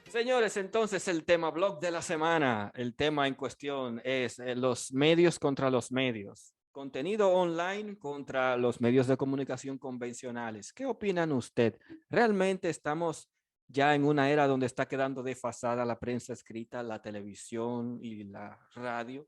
Señores, entonces el tema blog de la semana, el tema en cuestión es los medios contra los medios, contenido online contra los medios de comunicación convencionales. ¿Qué opinan usted? ¿Realmente estamos ya en una era donde está quedando desfasada la prensa escrita, la televisión y la radio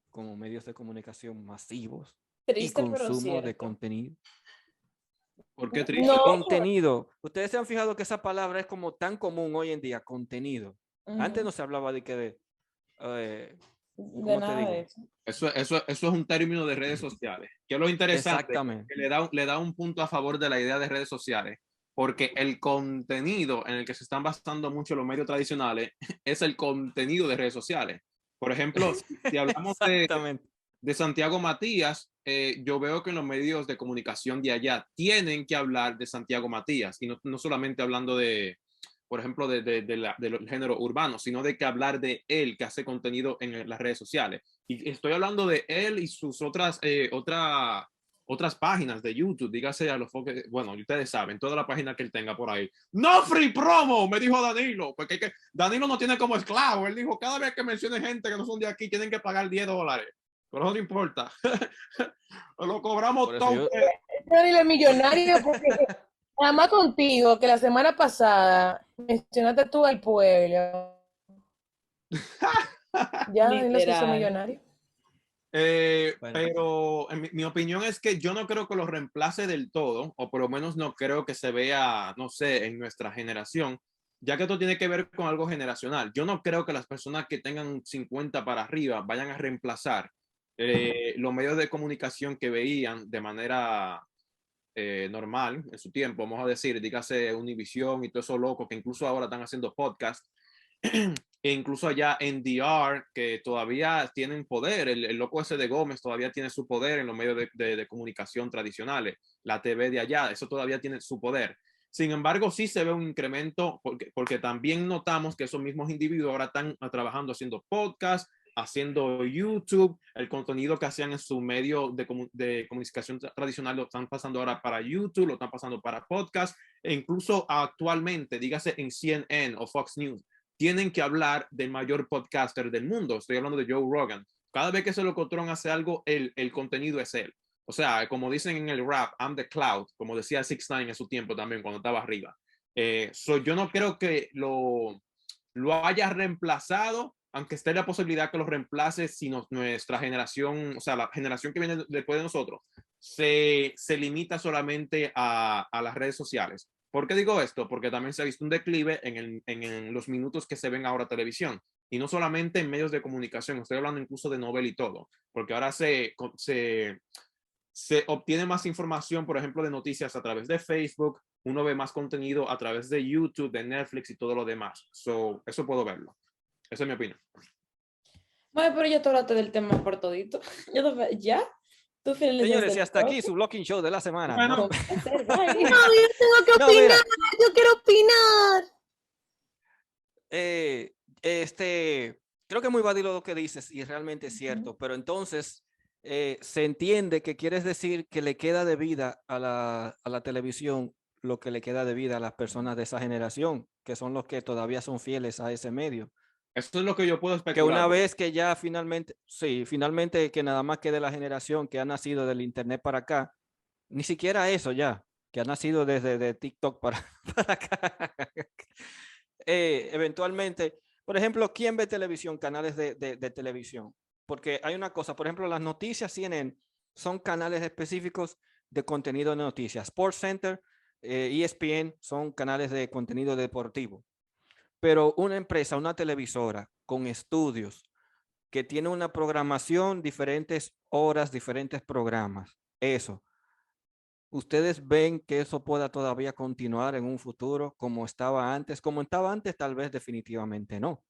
como medios de comunicación masivos y Triste, pero consumo de cierto. contenido? ¿Por qué triste? No, Contenido. Ustedes se han fijado que esa palabra es como tan común hoy en día, contenido. Antes no se hablaba de que de ¿cómo te nada de digo? eso. Eso es un término de redes sociales. Que es lo interesante, Exactamente. que le da un punto a favor de la idea de redes sociales, porque el contenido en el que se están basando mucho los medios tradicionales es el contenido de redes sociales. Por ejemplo, si hablamos Exactamente. de Santiago Matías, yo veo que en los medios de comunicación de allá tienen que hablar de Santiago Matías y no solamente hablando de, por ejemplo, del género urbano, sino de que hablar de él que hace contenido en las redes sociales. Y estoy hablando de él y sus otras páginas de YouTube, dígase a los bueno, ustedes saben, toda la página que él tenga por ahí. No free promo, me dijo Danilo, porque Danilo no tiene como esclavo. Él dijo, cada vez que mencione gente que no son de aquí, tienen que pagar $10. Pero eso no importa. Lo cobramos todo. Yo... Dile millonario porque nada más contigo que la semana pasada mencionaste tú al pueblo. Ya Danilo se hizo millonario. Bueno, Pero en mi opinión es que yo no creo que lo reemplace del todo, o por lo menos no creo que se vea, no sé, en nuestra generación, ya que esto tiene que ver con algo generacional. Yo no creo que las personas que tengan 50 para arriba vayan a reemplazar los medios de comunicación que veían de manera normal en su tiempo, vamos a decir, dígase Univision y todo eso loco, que incluso ahora están haciendo podcast, e incluso allá en DR, que todavía tienen poder, el loco ese de Gómez todavía tiene su poder en los medios de comunicación tradicionales, la TV de allá, eso todavía tiene su poder. Sin embargo, sí se ve un incremento porque también notamos que esos mismos individuos ahora están trabajando haciendo podcast, haciendo YouTube, el contenido que hacían en su medio de comunicación tradicional lo están pasando ahora para YouTube, lo están pasando para podcast, e incluso actualmente, dígase en CNN o Fox News, tienen que hablar del mayor podcaster del mundo. Estoy hablando de Joe Rogan. Cada vez que ese locotrón hace algo, el contenido es él. O sea, como dicen en el rap, I'm the cloud, como decía 6ix9ine en su tiempo también, cuando estaba arriba. Yo no creo que lo haya reemplazado, aunque esté la posibilidad que lo reemplace si nuestra generación, o sea, la generación que viene después de nosotros, se limita solamente a las redes sociales. ¿Por qué digo esto? Porque también se ha visto un declive en los minutos que se ven ahora televisión. Y no solamente en medios de comunicación, estoy hablando incluso de novela y todo, porque ahora se obtiene más información, por ejemplo, de noticias a través de Facebook, uno ve más contenido a través de YouTube, de Netflix y todo lo demás. Eso puedo verlo. Esa es mi opinión. Bueno, pero ya tú hablaste del tema por todito. ¿Ya? ¿Tú finalizas señores, y el hasta aquí su Blocking Show de la semana. Bueno, No, No, yo tengo que no, opinar, mira, yo quiero opinar. eh, creo que es muy válido lo que dices y realmente es cierto, pero entonces se entiende que quieres decir que le queda de vida a la televisión lo que le queda de vida a las personas de esa generación, que son los que todavía son fieles a ese medio. eso es lo que yo puedo Que una especular. vez que ya finalmente, sí, finalmente que nada más quede la generación que ha nacido del internet para acá, ni siquiera eso ya, que ha nacido desde de TikTok para acá. Eventualmente, por ejemplo, ¿quién ve televisión? Canales de televisión. Porque hay una cosa, por ejemplo, las noticias CNN son canales específicos de contenido de noticias. Sports Center, ESPN son canales de contenido deportivo. Pero una empresa, una televisora con estudios que tiene una programación, diferentes horas, diferentes programas, eso. ¿Ustedes ven que eso pueda todavía continuar en un futuro como estaba antes? Como estaba antes, tal vez definitivamente no.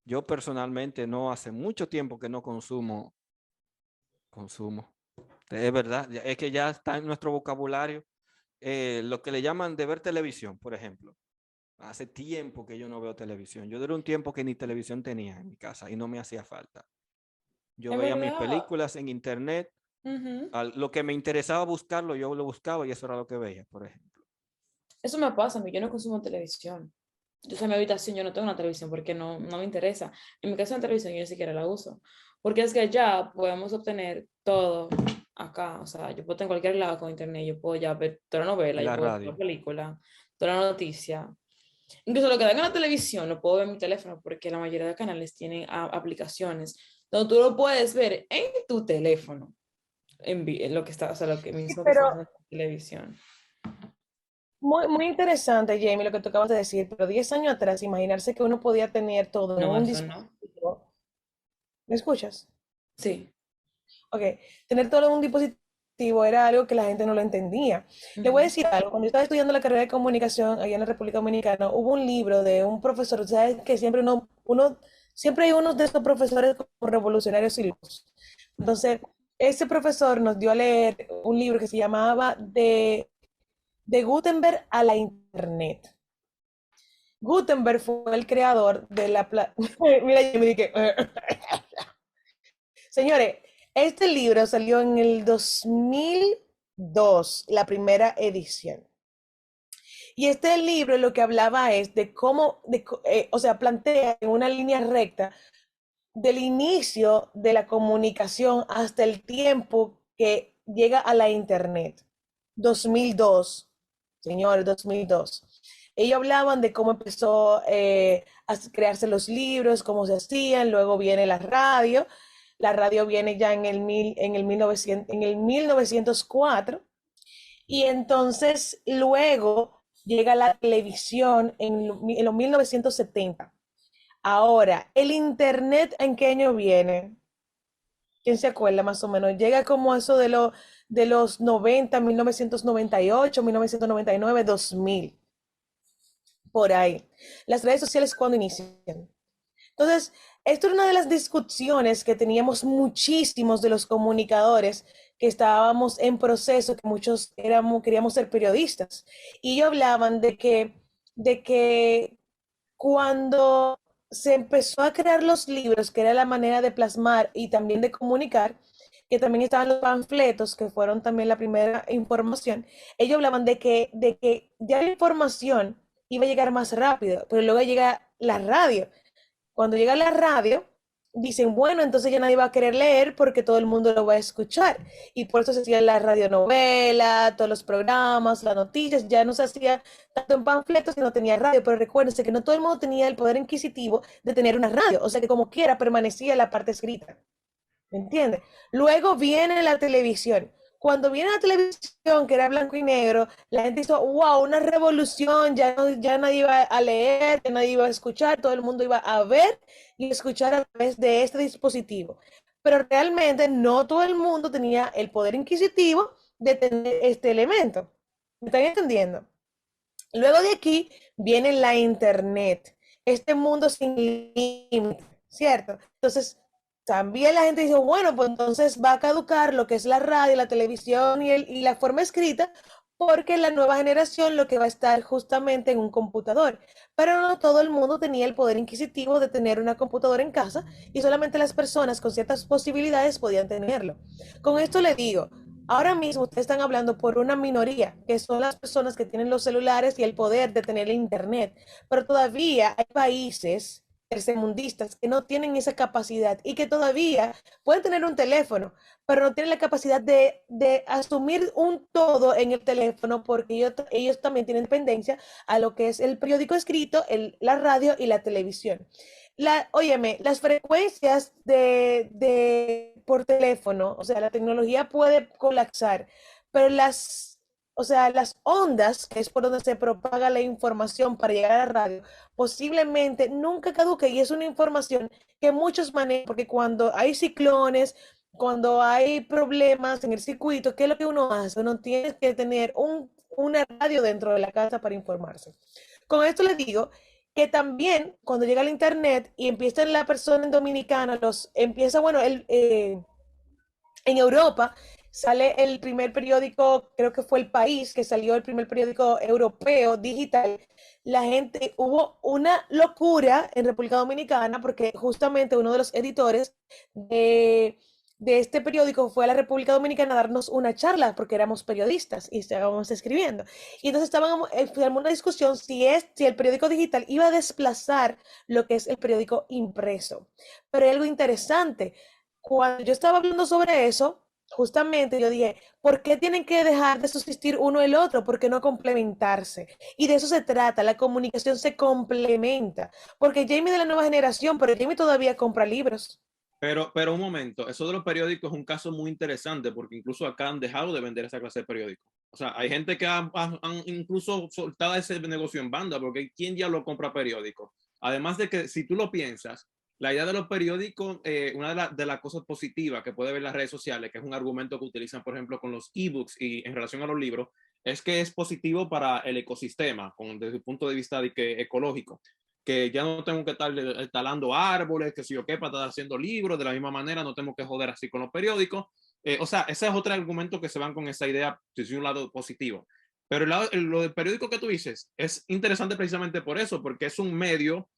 Yo personalmente no hace mucho tiempo que no consumo. Es verdad, es que ya está en nuestro vocabulario lo que le llaman de ver televisión, por ejemplo. Hace tiempo que yo no veo televisión. Yo duré un tiempo que ni televisión tenía en mi casa y no me hacía falta. Yo Es veía mis verdad. películas en internet. Ujú. Lo que me interesaba buscarlo, yo lo buscaba y eso era lo que veía, por ejemplo. Eso me pasa a mí, yo no consumo televisión. Yo en mi habitación, yo no tengo una televisión porque no me interesa. En mi casa la televisión yo ni siquiera la uso. Porque es que allá podemos obtener todo acá. O sea, yo puedo estar en cualquier lado con internet, yo puedo ya ver toda la Y novela, yo la puedo ver toda radio. la película, toda la noticia. Incluso lo que dan en la televisión lo puedo ver en mi teléfono porque la mayoría de canales tienen aplicaciones donde tú lo puedes ver en tu teléfono, en lo que está, o sea, lo que mismo que está Pero en la televisión. muy interesante, Jamie, lo que tú acabas de decir, pero 10 años atrás, imaginarse que uno podía tener todo en No, un eso no. dispositivo. ¿Me escuchas? Sí. Ok, tener todo en un dispositivo era algo que la gente no lo entendía. Le voy a Ujú. decir algo, cuando yo estaba estudiando la carrera de comunicación allá en la República Dominicana, hubo un libro de un profesor, ¿sabes? Que siempre siempre hay unos de estos profesores como revolucionarios y locos. Entonces, ese profesor nos dio a leer un libro que se llamaba de Gutenberg a la Internet. Gutenberg fue el creador de Mira, yo me dije, señores, este libro salió en el 2002, la primera edición. Y este libro lo que hablaba es de cómo, o sea, plantea en una línea recta del inicio de la comunicación hasta el tiempo que llega a la Internet. 2002, señores, 2002. Ellos hablaban de cómo empezó a crearse los libros, cómo se hacían, luego viene la radio. La radio viene ya en el 1904 y entonces luego llega la televisión en los 1970. Ahora, ¿el internet en qué año viene? ¿Quién se acuerda más o menos? Llega como eso de los 90, 1998, 1999, 2000, por ahí. Las redes sociales cuando inician. Entonces, esto era una de las discusiones que teníamos muchísimos de los comunicadores que estábamos en proceso, que muchos queríamos ser periodistas. Y ellos hablaban de que cuando se empezó a crear los libros, que era la manera de plasmar y también de comunicar, que también estaban los panfletos, que fueron también la primera información, ellos hablaban de que ya la información iba a llegar más rápido, pero luego llega la radio. Cuando llega la radio, dicen, bueno, entonces ya nadie va a querer leer porque todo el mundo lo va a escuchar. Y por eso se hacía la radionovela, todos los programas, las noticias, ya no se hacía tanto en panfletos, sino tenía radio. Pero recuérdense que no todo el mundo tenía el poder adquisitivo de tener una radio. O sea que como quiera permanecía la parte escrita. ¿Me entiendes? Luego viene la televisión. Cuando viene la televisión, que era blanco y negro, la gente hizo, wow, una revolución, ya nadie iba a leer, ya nadie iba a escuchar, todo el mundo iba a ver y escuchar a través de este dispositivo. Pero realmente no todo el mundo tenía el poder inquisitivo de tener este elemento. ¿Me están entendiendo? Luego de aquí viene la internet, este mundo sin límite, ¿cierto? Entonces, también la gente dice, bueno, pues entonces va a caducar lo que es la radio, la televisión y la forma escrita, porque la nueva generación lo que va a estar justamente en un computador. Pero no todo el mundo tenía el poder inquisitivo de tener una computadora en casa y solamente las personas con ciertas posibilidades podían tenerlo. Con esto le digo, ahora mismo ustedes están hablando por una minoría, que son las personas que tienen los celulares y el poder de tener el internet, pero todavía hay países tercermundistas que no tienen esa capacidad y que todavía pueden tener un teléfono, pero no tienen la capacidad de asumir un todo en el teléfono porque ellos también tienen dependencia a lo que es el periódico escrito, la radio y la televisión. Óyeme, las frecuencias por teléfono, o sea, la tecnología puede colapsar, pero o sea, las ondas, que es por donde se propaga la información para llegar a la radio, posiblemente nunca caduque y es una información que muchos manejan, porque cuando hay ciclones, cuando hay problemas en el circuito, ¿qué es lo que uno hace? Uno tiene que tener una radio dentro de la casa para informarse. Con esto les digo que también cuando llega el internet y empieza la persona en Dominicana, empieza, bueno, en Europa sale el primer periódico, creo que fue El País, que salió el primer periódico europeo digital, la gente, hubo una locura en República Dominicana porque justamente uno de los editores de este periódico fue a la República Dominicana a darnos una charla porque éramos periodistas y estábamos escribiendo. Y entonces estábamos en una discusión si el periódico digital iba a desplazar lo que es el periódico impreso. Pero hay algo interesante. Cuando yo estaba hablando sobre eso, justamente yo dije, ¿por qué tienen que dejar de subsistir uno el otro? ¿Por qué no complementarse? Y de eso se trata, la comunicación se complementa. Porque Jamie de la nueva generación, pero Jamie todavía compra libros. Pero un momento, eso de los periódicos es un caso muy interesante porque incluso acá han dejado de vender esa clase de periódicos. O sea, hay gente que han incluso soltado ese negocio en banda porque ¿quién ya lo compra periódicos? Además de que si tú lo piensas, la idea de los periódicos, una de las cosas positivas que puede ver las redes sociales, que es un argumento que utilizan, por ejemplo, con los ebooks y en relación a los libros, es que es positivo para el ecosistema desde el punto de vista de que, ecológico, que ya no tengo que estar talando árboles, que si yo qué, para estar haciendo libros, de la misma manera no tengo que joder así con los periódicos. O sea, ese es otro argumento que se van con esa idea desde un lado positivo. Pero lo del periódico que tú dices es interesante precisamente por eso, porque es un medio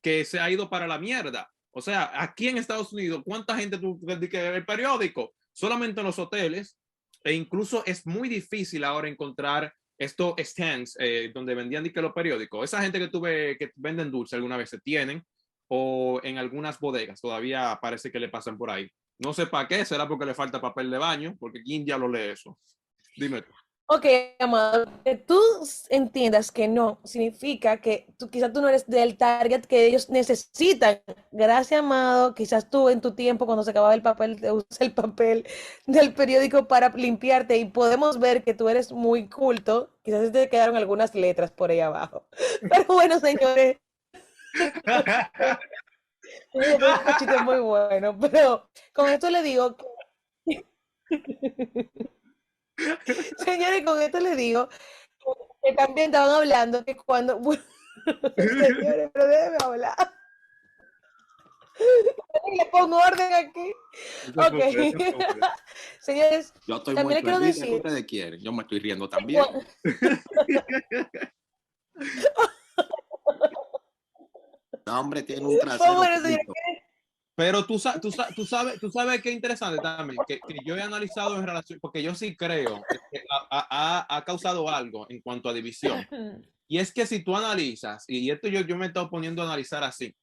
que se ha ido para la mierda. O sea, aquí en Estados Unidos, ¿cuánta gente tú que el periódico? Solamente en los hoteles, e incluso es muy difícil ahora encontrar estos stands donde vendían los periódicos. Esa gente que tuve que venden dulce alguna vez se tienen, o en algunas bodegas todavía parece que le pasan por ahí. No sé para qué, será porque le falta papel de baño, porque ¿quién ya lo lee eso? Dime tú. Ok, amado, que tú entiendas que no significa que quizás tú no eres del target que ellos necesitan. Gracias, amado. Quizás tú en tu tiempo, cuando se acababa el papel, te usas el papel del periódico para limpiarte y podemos ver que tú eres muy culto. Quizás te quedaron algunas letras por ahí abajo. Pero bueno, señores, es chiste muy bueno. Pero con esto le digo, señores, con esto le digo que también estaban hablando que cuando... Señores, pero déjenme hablar. Le pongo orden aquí. Ok. Señores, Yo estoy muy también le quiero perdida. ¿Qué decir. ustedes quieren? Yo me estoy riendo también. El hombre tiene un trasero Bueno, señores, bonito. Pero tú sabes qué interesante también, que yo he analizado en relación, porque yo sí creo que ha causado algo en cuanto a división. Y es que si tú analizas, y esto yo me he estado poniendo a analizar así,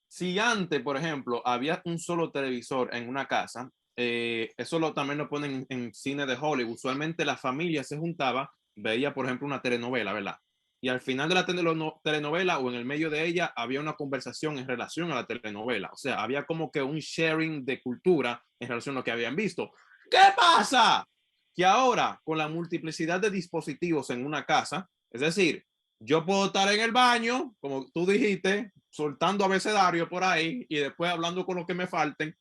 si antes, por ejemplo, había un solo televisor en una casa, eso también lo ponen en cine de Hollywood, usualmente la familia se juntaba, veía, por ejemplo, una telenovela, ¿verdad? Y al final de la telenovela o en el medio de ella había una conversación en relación a la telenovela. O sea, había como que un sharing de cultura en relación a lo que habían visto. ¿Qué pasa? Que ahora, con la multiplicidad de dispositivos en una casa, es decir, yo puedo estar en el baño, como tú dijiste, soltando abecedario por ahí y después hablando con lo que me falten.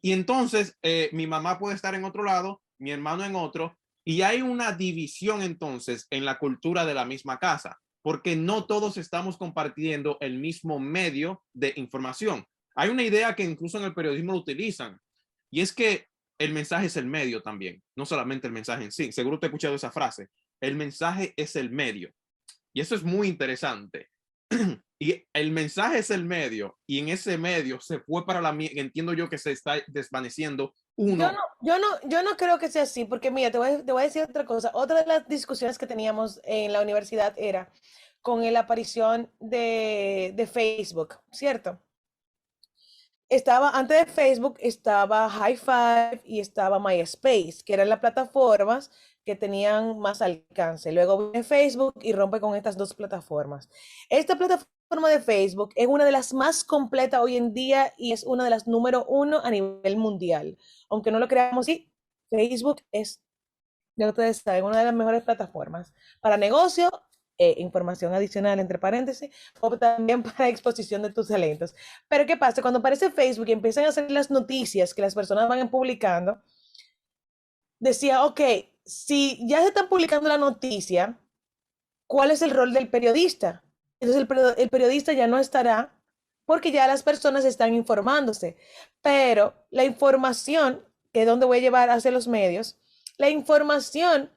Y entonces mi mamá puede estar en otro lado, mi hermano en otro, y hay una división entonces en la cultura de la misma casa, porque no todos estamos compartiendo el mismo medio de información. Hay una idea que incluso en el periodismo lo utilizan, y es que el mensaje es el medio también, no solamente el mensaje en sí. Seguro te he escuchado esa frase. El mensaje es el medio. Y eso es muy interesante. Y el mensaje es el medio, y en ese medio se fue para entiendo yo que se está desvaneciendo uno. Yo no creo que sea así, porque mira, te voy a decir otra cosa. Otra de las discusiones que teníamos en la universidad era con la aparición de Facebook, ¿cierto? Antes de Facebook estaba High Five y estaba MySpace, que eran las plataformas que tenían más alcance. Luego viene Facebook y rompe con estas dos plataformas. Esta plataforma de Facebook es una de las más completas hoy en día y es una de las número uno a nivel mundial. Aunque no lo creamos, sí, Facebook es, ya ustedes saben, una de las mejores plataformas para negocio, información adicional entre paréntesis, o también para exposición de tus talentos. Pero ¿qué pasa? Cuando aparece Facebook y empiezan a hacer las noticias que las personas van publicando, decía, ok, si ya se están publicando la noticia, ¿cuál es el rol del periodista? Entonces el periodista ya no estará porque ya las personas están informándose, pero la información que es donde voy a llevar hacia los medios, la información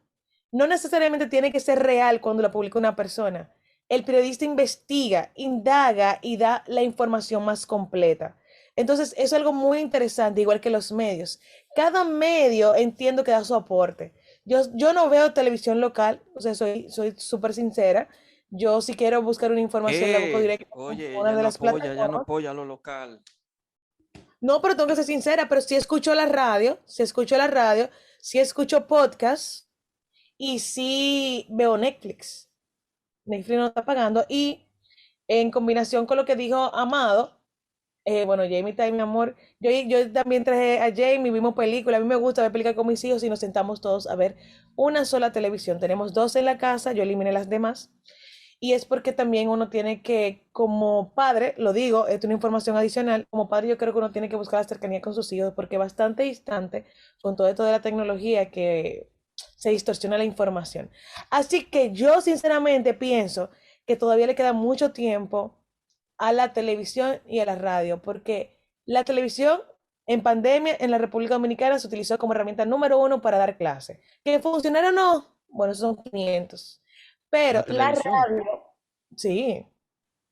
no necesariamente tiene que ser real cuando la publica una persona. El periodista investiga, indaga y da la información más completa. Entonces, eso es algo muy interesante, igual que los medios. Cada medio entiendo que da su aporte. Yo no veo televisión local, o sea, soy súper sincera. Yo si quiero buscar una información la busco directo en Oye, una ya de no las apoya, ya no plataformas. apoya lo local. No, pero tengo que ser sincera, pero sí escucho la radio, sí escucho podcast y sí veo Netflix. Netflix no está pagando y en combinación con lo que dijo Amado, bueno, Jamie está ahí, mi amor. Yo también traje a Jamie, vimos películas. A mí me gusta ver películas con mis hijos y nos sentamos todos a ver una sola televisión. Tenemos dos en la casa, yo eliminé las demás. Y es porque también uno tiene que, como padre, lo digo, es una información adicional, como padre yo creo que uno tiene que buscar la cercanía con sus hijos porque es bastante distante con todo esto de la tecnología que se distorsiona la información. Así que yo sinceramente pienso que todavía le queda mucho tiempo a la televisión y a la radio, porque la televisión en pandemia en la República Dominicana se utilizó como herramienta número uno para dar clase. ¿Que funcionaron o no? Bueno, son 500. Pero La la televisión. radio, sí,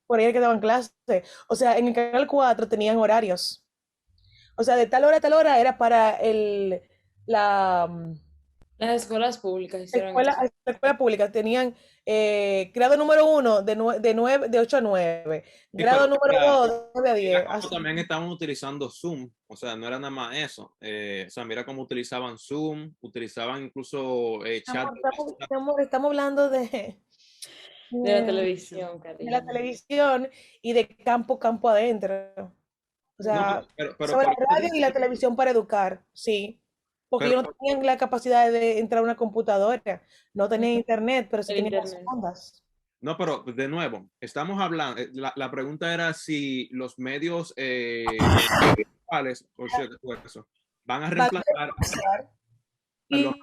por ahí que daban clase. O sea, en el canal 4 tenían horarios. O sea, de tal hora a tal hora era para la Las escuelas públicas hicieron escuela, eso. la escuela pública. Tenían grado número 1 de 8 a 9, Sí, grado pero número 2 de 9 a mira 10. cómo Así. también estaban utilizando Zoom, o sea, no era nada más eso. O sea, mira cómo utilizaban Zoom, utilizaban incluso chat. Estamos hablando De la de, televisión, de la cariño. televisión y de campo adentro. O No, sea, pero sobre la por eso radio y la televisión para educar, sí. Porque pero ellos no tenían la capacidad de entrar a una computadora, no tenían internet, pero sí El tenían las internet. ondas. no, pero de nuevo, estamos hablando, la pregunta era si los medios virtuales, o sea, ¿qué fue eso? Van a Van a reemplazar reemplazar. a los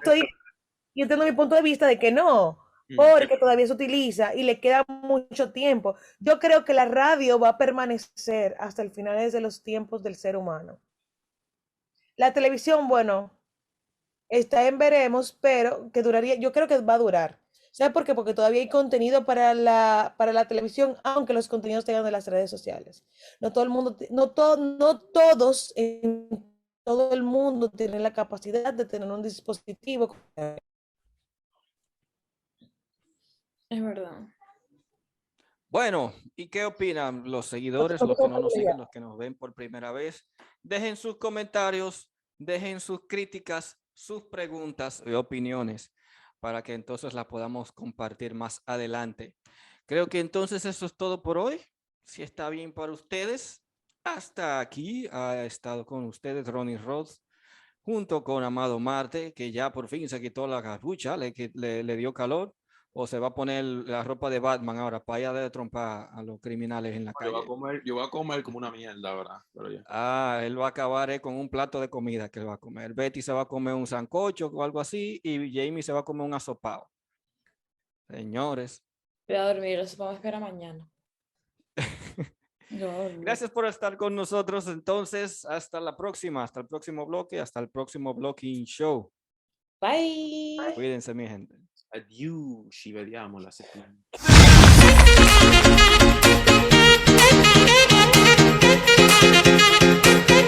Y entiendo mi punto de vista de que no, Mm, porque todavía se utiliza y le queda mucho tiempo. Yo creo que la radio va a permanecer hasta el final de los tiempos del ser humano. La televisión, bueno, está en veremos, pero que duraría, yo creo que va a durar. ¿Sabes por qué? Porque todavía hay contenido para la televisión, aunque los contenidos tengan de las redes sociales. No todo el mundo, no todos en todo el mundo tienen la capacidad de tener un dispositivo. Es verdad. Bueno, ¿y qué opinan los seguidores, los que no nos siguen, los que nos ven por primera vez? Dejen sus comentarios, dejen sus críticas, sus preguntas y opiniones para que entonces las podamos compartir más adelante. Creo que entonces eso es todo por hoy. Si está bien para ustedes, hasta aquí ha estado con ustedes Ronnie Rhodes junto con Amado Marte, que ya por fin se quitó la capucha, le dio calor. O se va a poner la ropa de Batman ahora para ir a de trompa a los criminales en la calle. yo voy a comer como una mierda, ¿verdad? Pero ya. Ah, él va a acabar con un plato de comida que él va a comer. Betty se va a comer un sancocho o algo así y Jamie se va a comer un asopado. Señores. Voy a dormir, eso vamos a esperar mañana. Gracias por estar con nosotros. Entonces, hasta la próxima, hasta el próximo bloque, hasta el próximo Blocking Show. Bye. Cuídense, mi gente. Adiós, ci vediamo la settimana.